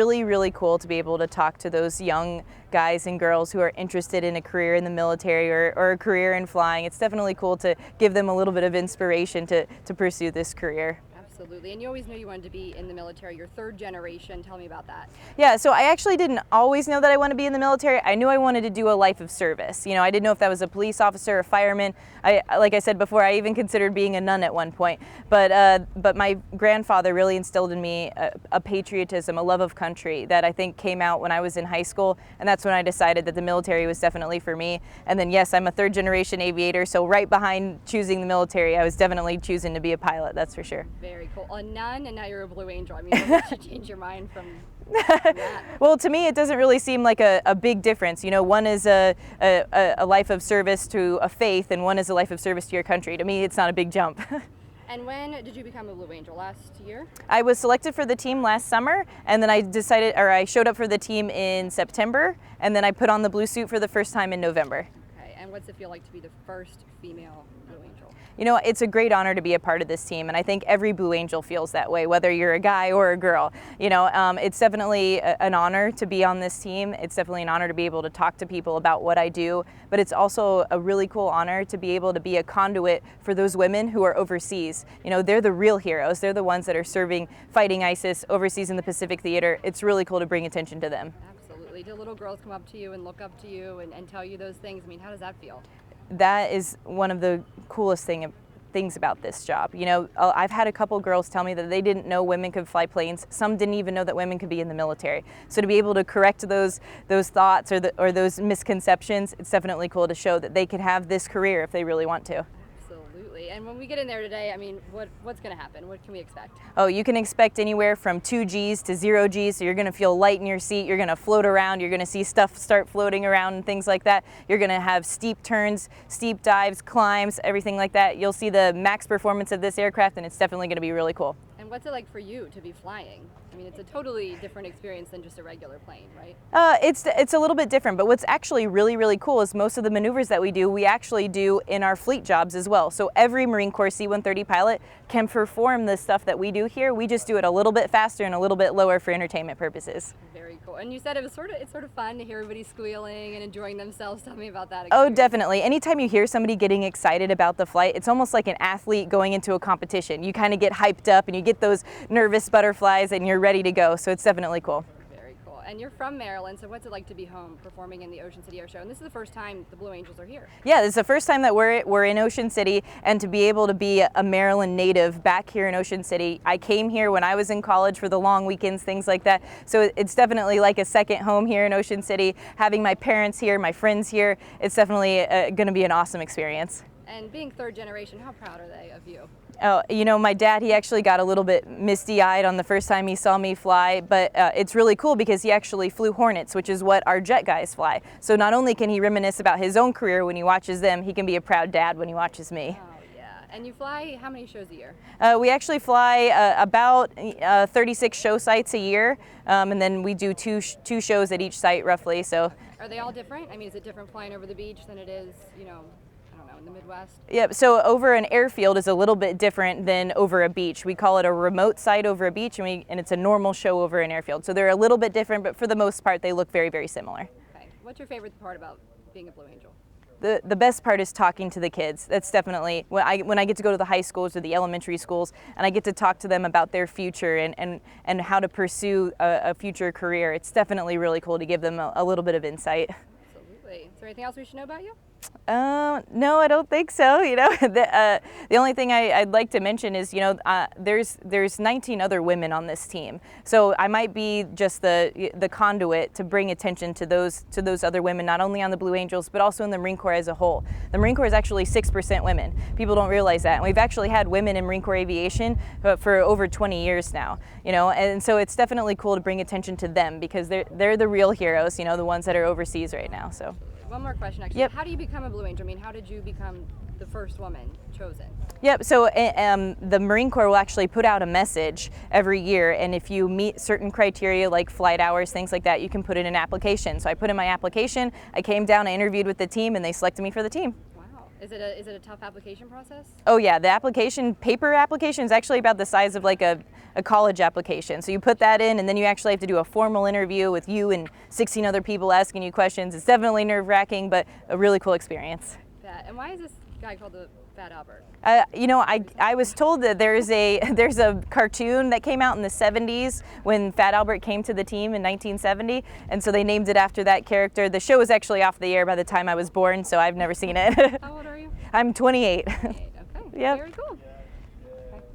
Really, really cool to be able to talk to those young guys and girls who are interested in a career in the military or a career in flying. It's definitely cool to give them a little bit of inspiration to pursue this career. Absolutely. And you always knew you wanted to be in the military. You're third generation. Tell me about that. Yeah, so I actually didn't always know that I wanted to be in the military. I knew I wanted to do a life of service. You know, I didn't know if that was a police officer, a fireman. Like I said before, I even considered being a nun at one point. But my grandfather really instilled in me a patriotism, a love of country that I think came out when I was in high school. And that's when I decided that the military was definitely for me. And then, yes, I'm a third generation aviator. So right behind choosing the military, I was definitely choosing to be a pilot, that's for sure. Very cool. A nun, and now you're a Blue Angel. I mean, what did you change your mind from that? Well, to me, it doesn't really seem like a big difference. You know, one is a life of service to a faith, and one is a life of service to your country. To me, it's not a big jump. And when did you become a Blue Angel? Last year? I was selected for the team last summer, and then I showed up for the team in September, and then I put on the blue suit for the first time in November. Okay, and what's it feel like to be the first female Blue Angel? You know, it's a great honor to be a part of this team, and I think every Blue Angel feels that way, whether you're a guy or a girl. You know, it's definitely an honor to be on this team. It's definitely an honor to be able to talk to people about what I do, but it's also a really cool honor to be able to be a conduit for those women who are overseas. You know, they're the real heroes. They're the ones that are fighting ISIS overseas in the Pacific Theater. It's really cool to bring attention to them. Absolutely. Do little girls come up to you and look up to you and tell you those things? I mean, how does that feel? That is one of the coolest things about this job. You know, I've had a couple girls tell me that they didn't know women could fly planes. Some didn't even know that women could be in the military. So to be able to correct those thoughts or those misconceptions, it's definitely cool to show that they can have this career if they really want to. Absolutely. And when we get in there today, I mean, what's going to happen? What can we expect? Oh, you can expect anywhere from 2 Gs to 0 Gs. So you're going to feel light in your seat. You're going to float around. You're going to see stuff start floating around and things like that. You're going to have steep turns, steep dives, climbs, everything like that. You'll see the max performance of this aircraft, and it's definitely going to be really cool. And what's it like for you to be flying? I mean, it's a totally different experience than just a regular plane, right? It's a little bit different, but what's actually really, really cool is most of the maneuvers that we actually do in our fleet jobs as well. So every Marine Corps C-130 pilot can perform the stuff that we do here. We just do it a little bit faster and a little bit lower for entertainment purposes. Very cool. And you said it's sort of fun to hear everybody squealing and enjoying themselves. Tell me about that experience. Oh, definitely. Anytime you hear somebody getting excited about the flight, it's almost like an athlete going into a competition. You kind of get hyped up and you get those nervous butterflies and you're ready to go. So it's definitely cool. Very cool. And you're from Maryland, so what's it like to be home performing in the Ocean City Air Show? And this is the first time the Blue Angels are here. Yeah, this is the first time that we're in Ocean City, and to be able to be a Maryland native back here in Ocean City. I came here when I was in college for the long weekends, things like that. So it's definitely like a second home here in Ocean City. Having my parents here, my friends here, it's definitely going to be an awesome experience. And being third generation, how proud are they of you? Oh, you know, my dad, he actually got a little bit misty-eyed on the first time he saw me fly, but it's really cool because he actually flew Hornets, which is what our jet guys fly. So not only can he reminisce about his own career when he watches them, he can be a proud dad when he watches me. Oh, yeah. And you fly how many shows a year? We actually fly about 36 show sites a year, and then we do two shows at each site roughly. So. Are they all different? I mean, is it different flying over the beach than it is, you know, in the Midwest? Yep, so over an airfield is a little bit different than over a beach. We call it a remote site over a beach, and it's a normal show over an airfield. So they're a little bit different, but for the most part, they look very, very similar. Okay. What's your favorite part about being a Blue Angel? The best part is talking to the kids. That's definitely, when I get to go to the high schools or the elementary schools, and I get to talk to them about their future and how to pursue a future career, it's definitely really cool to give them a little bit of insight. Absolutely. Is there anything else we should know about you? No, I don't think so. You know, the only thing I'd like to mention is, you know, there's 19 other women on this team, so I might be just the conduit to bring attention to those other women, not only on the Blue Angels but also in the Marine Corps as a whole. The Marine Corps is actually 6% women. People don't realize that, and we've actually had women in Marine Corps aviation for over 20 years now. You know, and so it's definitely cool to bring attention to them because they're the real heroes. You know, the ones that are overseas right now. So. One more question, actually. Yep. How do you become a Blue Angel? I mean, how did you become the first woman chosen? Yep, so the Marine Corps will actually put out a message every year, and if you meet certain criteria like flight hours, things like that, you can put in an application. So I put in my application, I came down, I interviewed with the team, and they selected me for the team. Wow. Is it a tough application process? Oh yeah, the paper application is actually about the size of like a a college application. So you put that in, and then you actually have to do a formal interview with you and 16 other people asking you questions. It's definitely nerve-wracking, but a really cool experience. Yeah. And why is this guy called the Fat Albert? You know, I was told that there's a cartoon that came out in the 70s when Fat Albert came to the team in 1970, and so they named it after that character. The show was actually off the air by the time I was born, so I've never seen it. How old are you? I'm 28. 28. Okay. Yep. Very cool.